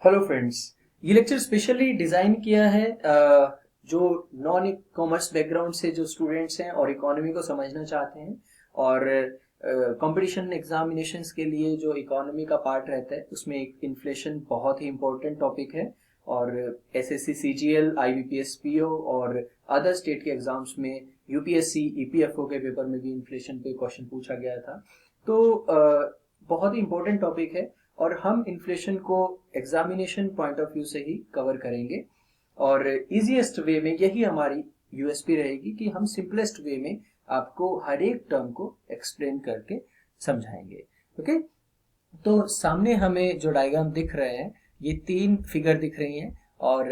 Hello friends. ये lecture specially design किया है जो नॉन कॉमर्स बैकग्राउंड से जो स्टूडेंट्स हैं और इकोनॉमी को समझना चाहते हैं और कंपटीशन एग्जामिनेशंस के लिए जो इकोनॉमी का पार्ट रहता है उसमें एक इन्फ्लेशन बहुत ही इम्पोर्टेंट टॉपिक है। और एसएससी सीजीएल आईबीपीएस पीओ और अदर स्टेट के एग्जाम्स में यूपीएससी ईपीएफओ के पेपर में भी इन्फ्लेशन पे क्वेश्चन पूछा गया था। तो बहुत ही इम्पोर्टेंट टॉपिक है और हम इन्फ्लेशन को एग्जामिनेशन पॉइंट ऑफ व्यू से ही कवर करेंगे। और इजीएस्ट वे में यही हमारी यूएसपी रहेगी कि हम सिंपलेस्ट वे में आपको हर एक टर्म को एक्सप्लेन करके समझाएंगे। ओके, तो सामने हमें जो डायग्राम दिख रहे हैं ये तीन फिगर दिख रही हैं और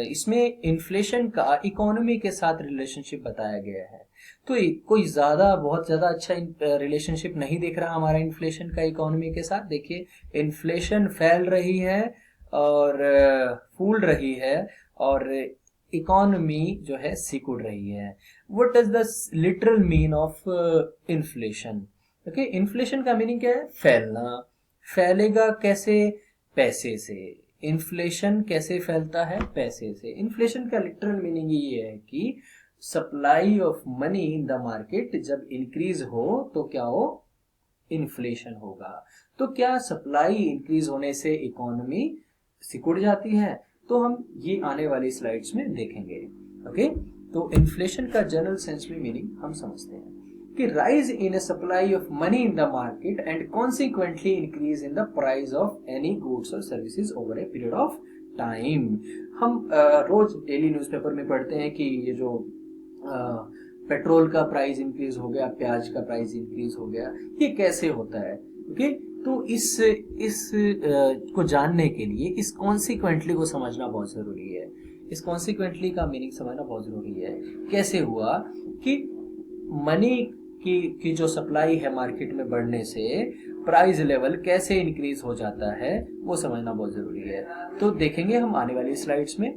इसमें इन्फ्लेशन का इकोनॉमी के साथ रिलेशनशिप बताया गया है। तो कोई बहुत ज्यादा अच्छा रिलेशनशिप नहीं दिख रहा हमारा इन्फ्लेशन का इकोनॉमी के साथ। देखिए, इन्फ्लेशन फैल रही है और फूल रही है और इकोनॉमी जो है सिकुड़ रही है। What is the literal mean of inflation? Okay, inflation का मीनिंग क्या है? फैलना। फैलेगा कैसे? पैसे से। इन्फ्लेशन कैसे फैलता है? पैसे से। इन्फ्लेशन का लिटरल मीनिंग ये है कि supply of money in the market जब इंक्रीज हो तो क्या हो? इन्फ्लेशन होगा। तो क्या सप्लाई इंक्रीज होने से इकोनॉमी सिकुड़ जाती है? तो हम ये आने वाली स्लाइड्स में देखेंगे। ओके, तो इन्फ्लेशन का जनरल सेंस में मीनिंग हम समझते हैं कि rise in a supply of money in the market and consequently increase in the price of any goods और services over a period of time. हम रोज डेली न्यूज़पेपर में पढ़ते हैं कि ये जो पेट्रोल का प्राइस इंक्रीज हो गया, प्याज का प्राइस इंक्रीज हो गया, ये कैसे होता है? ओके, तो इस को जानने के लिए इस कॉन्सिक्वेंटली को समझना बहुत जरूरी है। इस कॉन्सिक्वेंटली का मीनिंग समझना बहुत जरूरी है। कैसे हुआ कि मनी की जो सप्लाई है मार्केट में बढ़ने से प्राइस लेवल कैसे इंक्रीज हो जाता है वो समझना बहुत जरूरी है। तो देखेंगे हम आने वाली स्लाइड्स में।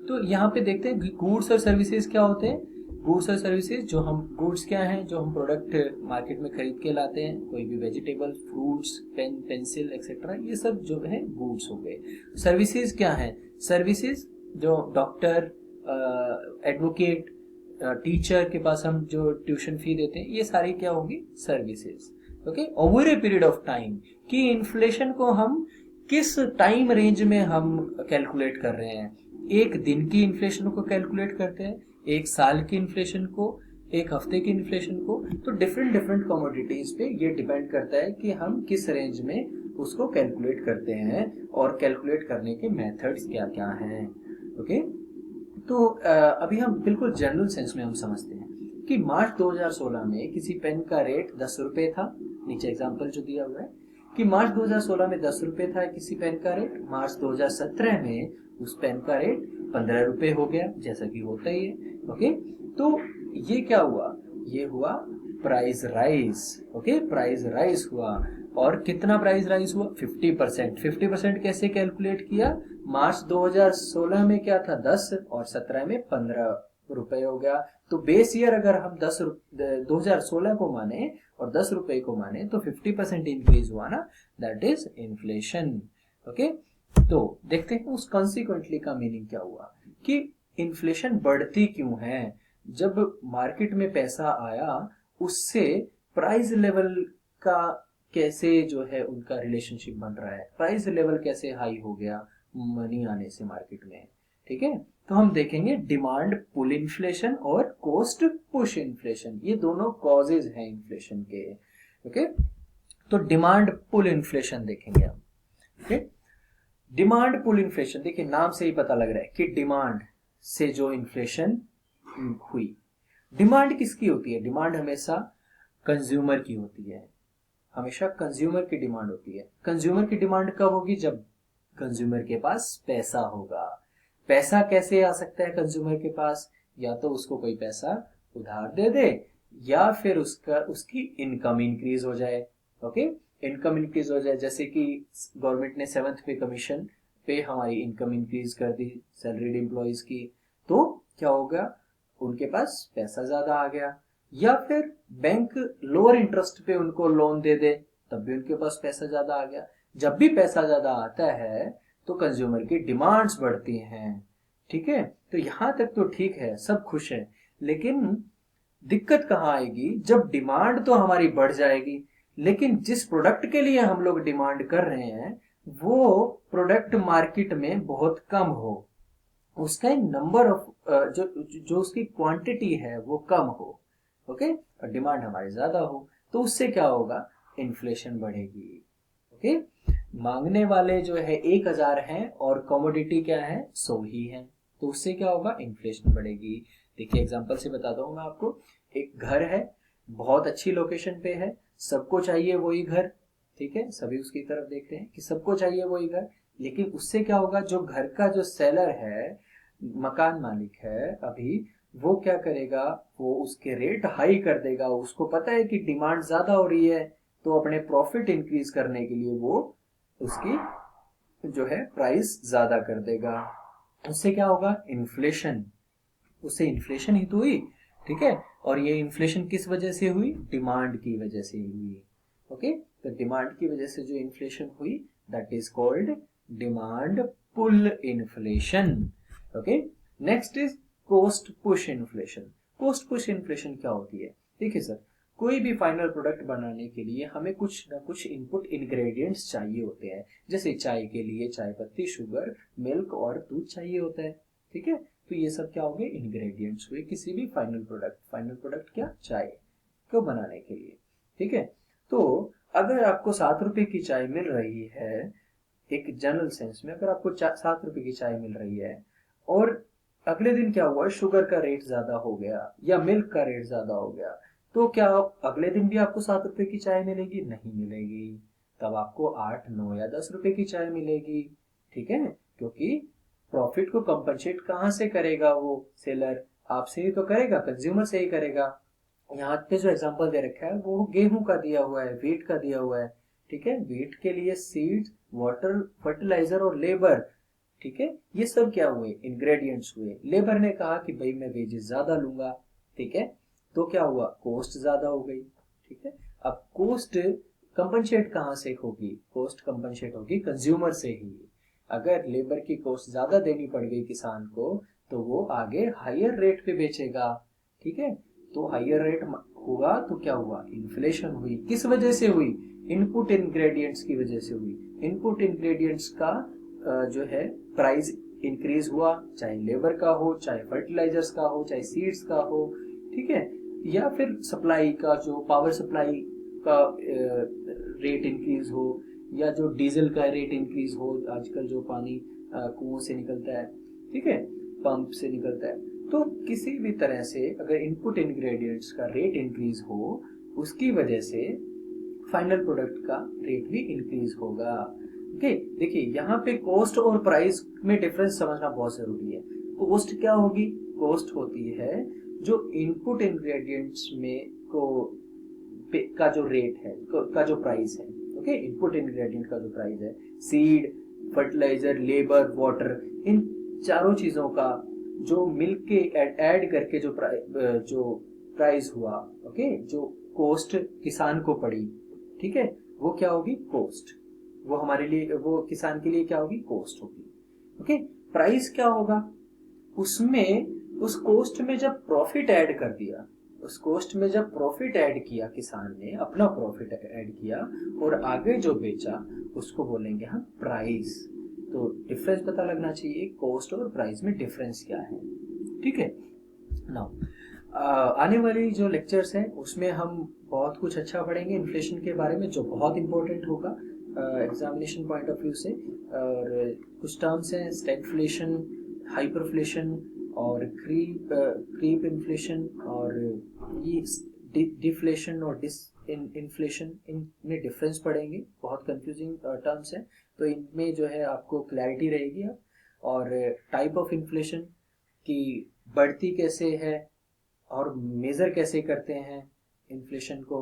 तो यहाँ पे देखते हैं गुड्स और सर्विसेज क्या होते हैं। गुड्स और सर्विसेज, जो हम गुड्स क्या हैं? जो हम प्रोडक्ट मार्केट में खरीद के लाते हैं, कोई भी vegetable, fruits, pen, pencil etcetera, ये सब जो है गुड्स हो गए। सर्विसेज क्या है? सर्विसेज जो डॉक्टर, एडवोकेट, टीचर के पास हम जो ट्यूशन फी देते हैं, ये सारी क्या होगी? Services. Okay, over a period of time, कि इन्फ्लेशन को हम किस टाइम रेंज में हम कैलकुलेट कर रहे हैं। एक दिन की इन्फ्लेशन को कैलकुलेट करते हैं, एक साल की इन्फ्लेशन को, एक हफ्ते की इन्फ्लेशन को। तो डिफरेंट डिफरेंट कमोडिटीज पे ये डिपेंड करता है कि हम किस रेंज में उसको कैलकुलेट करते हैं और कैलकुलेट करने के मेथड्स क्या क्या हैं। ओके, तो अभी हम बिल्कुल जनरल सेंस में हम समझते हैं कि मार्च 2016 में किसी पेन का रेट 10 रुपए था। नीचे एग्जांपल जो दिया हुआ है कि मार्च 2016 में 10 रुपए था किसी पेन का रेट, मार्च 2017 में उस पेन का रेट 15 रुपए हो गया, जैसा कि होता ही है। ओके, तो ये क्या हुआ? ये हुआ price rise. Okay, price rise हुआ। और कितना प्राइस राइज हुआ? 50%। 50% कैसे कैलकुलेट किया? मार्च 2016 में क्या था? 10 और 17 में 15 रुपए हो गया। तो बेस ईयर अगर हम 2016 को माने और 10 रुपए को माने तो 50% इंक्रीज हुआ ना, दैट इज इन्फ्लेशन। ओके, तो देखते हैं उस कॉन्सिक्वेंटली का मीनिंग क्या हुआ कि इन्फ्लेशन बढ़ती क्यों है। जब मार्केट में पैसा आया उससे प्राइस लेवल का कैसे जो है उनका रिलेशनशिप बन रहा है, प्राइस लेवल कैसे हाई हो गया मनी आने से मार्केट में। ठीक है, तो हम देखेंगे डिमांड पुल इन्फ्लेशन और कॉस्ट पुश इन्फ्लेशन, ये दोनों कॉजेज हैं इन्फ्लेशन के। ओके, तो डिमांड पुल इन्फ्लेशन देखेंगे हम। ओके, डिमांड पुल इन्फ्लेशन, देखिए नाम से ही पता लग रहा है कि डिमांड से जो इन्फ्लेशन हुई। डिमांड किसकी होती है? डिमांड हमेशा कंज्यूमर की होती है, हमेशा कंज्यूमर की डिमांड होती है। कंज्यूमर की डिमांड कब होगी? जब कंज्यूमर के पास पैसा होगा। पैसा कैसे आ सकता है कंज्यूमर के पास? या तो उसको कोई पैसा उधार दे दे या फिर उसकी इनकम इंक्रीज हो जाए। ओके, इनकम इंक्रीज हो जाए, जैसे कि गवर्नमेंट ने 7th पे कमीशन पे हमारी इनकम इंक्रीज कर दी सैलरीड एम्प्लॉयज की, तो क्या होगा? उनके पास पैसा ज्यादा आ गया। या फिर बैंक लोअर इंटरेस्ट पे उनको लोन दे दे, तब भी उनके पास पैसा ज्यादा आ गया। जब भी पैसा ज्यादा आता है तो कंज्यूमर की डिमांड्स बढ़ती हैं। ठीक है, तो यहां तक तो ठीक है, सब खुश है। लेकिन दिक्कत कहाँ आएगी, जब डिमांड तो हमारी बढ़ जाएगी, लेकिन जिस प्रोडक्ट के लिए हम लोग डिमांड कर रहे हैं वो प्रोडक्ट मार्केट में बहुत कम हो, उसका नंबर ऑफ जो जो उसकी क्वांटिटी है वो कम हो, ओके, और डिमांड हमारी ज्यादा हो, तो उससे क्या होगा, इन्फ्लेशन बढ़ेगी। ओके, मांगने वाले जो है 1,000 हैं और कमोडिटी क्या है, 100 ही है, तो उससे क्या होगा, इन्फ्लेशन बढ़ेगी। देखिए एग्जांपल से बताता हूँ मैं आपको। एक घर है, बहुत अच्छी लोकेशन पे है, सबको चाहिए वही घर, ठीक है, सभी उसकी तरफ देख रहे हैं कि सबको चाहिए वही घर, लेकिन उससे क्या होगा, जो घर का जो सेलर है, मकान मालिक है अभी, वो क्या करेगा, वो उसके रेट हाई कर देगा, उसको पता है कि डिमांड ज्यादा हो रही है, तो अपने प्रॉफिट इंक्रीज करने के लिए वो उसकी जो है प्राइस ज्यादा कर देगा। उससे क्या होगा, इन्फ्लेशन, उससे इन्फ्लेशन ही तो हुई। ठीक है, और ये इन्फ्लेशन किस वजह से हुई, डिमांड की वजह से हुई। ओके, तो डिमांड की वजह से जो इन्फ्लेशन हुई, that is called demand pull inflation. Okay, next is cost push inflation. Cost push inflation क्या होती है, देखिए सर, कोई भी फाइनल प्रोडक्ट बनाने के लिए हमें कुछ ना कुछ इनपुट इंग्रेडिएंट्स चाहिए होते हैं, जैसे चाय के लिए चाय पत्ती, शुगर, मिल्क और दूध चाहिए होता है। ठीक है, तो ये सब क्या हो गए, इंग्रेडिएंट्स हुए किसी भी फाइनल प्रोडक्ट। फाइनल प्रोडक्ट क्या, चाय को बनाने के लिए। ठीक है, तो अगर आपको 7 रुपए की चाय मिल रही है, एक जनरल सेंस में अगर आपको 7 रुपए की चाय मिल रही है, और अगले दिन क्या हुआ, शुगर का रेट ज्यादा हो गया या मिल्क का रेट ज्यादा हो गया, तो क्या अगले दिन भी आपको 7 रुपए की चाय मिलेगी, नहीं मिलेगी, तब आपको 8, 9 या 10 रुपए की चाय मिलेगी। ठीक है, क्योंकि प्रॉफिट को कंपनसेट कहाँ से करेगा वो सेलर, आपसे ही तो करेगा, कंज्यूमर से ही करेगा। यहाँ पे जो एग्जांपल दे रखा है वो गेहूं का दिया हुआ है, व्हीट का दिया हुआ है। ठीक है, व्हीट के लिए सीड्स, वाटर, फर्टिलाइजर और लेबर। ठीक है, ये सब क्या हुए, इंग्रेडिएंट्स हुए। लेबर ने कहा कि भाई मैं वेजेस ज्यादा लूंगा, ठीक है, तो क्या हुआ, कॉस्ट ज्यादा हो गई। ठीक है, अब कॉस्ट कंपनसेट कहाँ से होगी, कॉस्ट कंपनसेट होगी कंज्यूमर से ही। अगर लेबर की कॉस्ट ज्यादा देनी पड़ गई किसान को, तो वो आगे हायर रेट पे बेचेगा। ठीक है, तो हायर रेट हुआ तो क्या हुआ, इन्फ्लेशन हुई। किस वजह से हुई, इनपुट इंग्रेडिएंट्स की वजह से हुई। इनपुट इंग्रेडिएंट्स का जो है प्राइस इंक्रीज हुआ, चाहे लेबर का हो, चाहे फर्टिलाइजर्स का हो, चाहे सीड्स का हो। ठीक है, या फिर सप्लाई का, जो पावर सप्लाई का रेट इंक्रीज हो, या जो डीजल का रेट इंक्रीज हो, आजकल जो पानी कुओं से निकलता है, ठीक है, पंप से निकलता है, तो किसी भी तरह से अगर इनपुट इंग्रेडिएंट्स का रेट इंक्रीज हो, उसकी वजह से फाइनल प्रोडक्ट का रेट भी इंक्रीज होगा। ओके, देखिए यहाँ पे कॉस्ट और प्राइस में डिफरेंस समझना बहुत जरूरी है। कॉस्ट क्या होगी, कॉस्ट होती है जो इनपुट इंग्रेडिएंट्स में को का जो रेट है, का जो प्राइस है। ओके, इनपुट इंग्रेडिएंट का जो प्राइस है, सीड, फर्टिलाइजर, लेबर, वाटर, इन चारों चीजों का जो मिल के ऐड करके जो प्राइस हुआ, ओके, जो कॉस्ट किसान को पड़ी, ठीक है, वो क्या होगी, कॉस्ट। वो हमारे लिए, वो किसान के लिए क्या होगी, कॉस्ट होगी। ओके, प्राइस क्या होगा, उसमें उस कॉस्ट में जब प्रॉफिट ऐड कर दिया, उस कॉस्ट में जब प्रॉफिट ऐड किया, किसान ने अपना प्रॉफिट ऐड किया और आगे जो बेचा, उसको बोलेंगे हम प्राइस। तो डिफरेंस पता लगना चाहिए, कॉस्ट और प्राइस में डिफरेंस क्या है। ठीक है, नाउ आने वाली जो लेक्चर्स हैं उसमें हम बहुत कुछ अच्छा पढ़ेंगे इन्फ्लेशन के बारे में, जो बहुत इंपॉर्टेंट होगा एग्जामिनेशन पॉइंट ऑफ व्यू से। और कुछ टर्म्स हैं, स्टैगफ्लेशन, हाइपरफ्लेशन और क्रीप इन्फ्लेशन, और ये डिफ्लेशन और इन्फ्लेशन, इनमें डिफरेंस पढ़ेंगे। बहुत कंफ्यूजिंग टर्म्स हैं, तो इनमें जो है आपको क्लैरिटी रहेगी। और टाइप ऑफ इन्फ्लेशन की बढ़ती कैसे है और मेजर कैसे करते हैं इन्फ्लेशन को,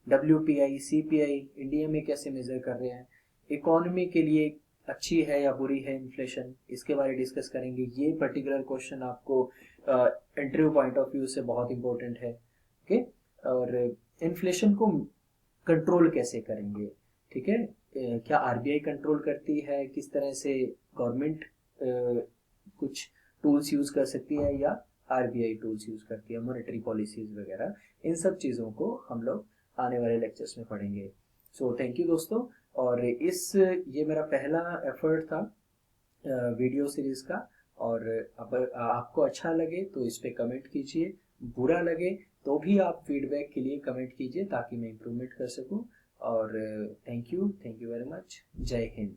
WPI, CPI इंडिया में कैसे मेजर कर रहे हैं, इकोनॉमी के लिए अच्छी है या बुरी है इन्फ्लेशन, इसके बारे में डिस्कस करेंगे। ये पर्टिकुलर क्वेश्चन आपको इंटरव्यू पॉइंट ऑफ व्यू से बहुत इंपॉर्टेंट है। ओके, और इन्फ्लेशन को कंट्रोल कैसे करेंगे, ठीक है, क्या आरबीआई कंट्रोल करती है, किस तरह से गवर्नमेंट कुछ टूल्स यूज कर सकती है या आरबीआई टूल्स यूज करती है, मॉनेटरी पॉलिसीज वगैरह, इन सब चीज़ों को हम लोग आने वाले लेक्चर्स में पढ़ेंगे। सो थैंक यू दोस्तों। और ये मेरा पहला एफर्ट था वीडियो सीरीज का। और अब आपको अच्छा लगे तो इस पे कमेंट कीजिए, बुरा लगे तो भी आप फीडबैक के लिए कमेंट कीजिए ताकि मैं इम्प्रूवमेंट कर सकूं। और थैंक यू वेरी मच। जय हिंद।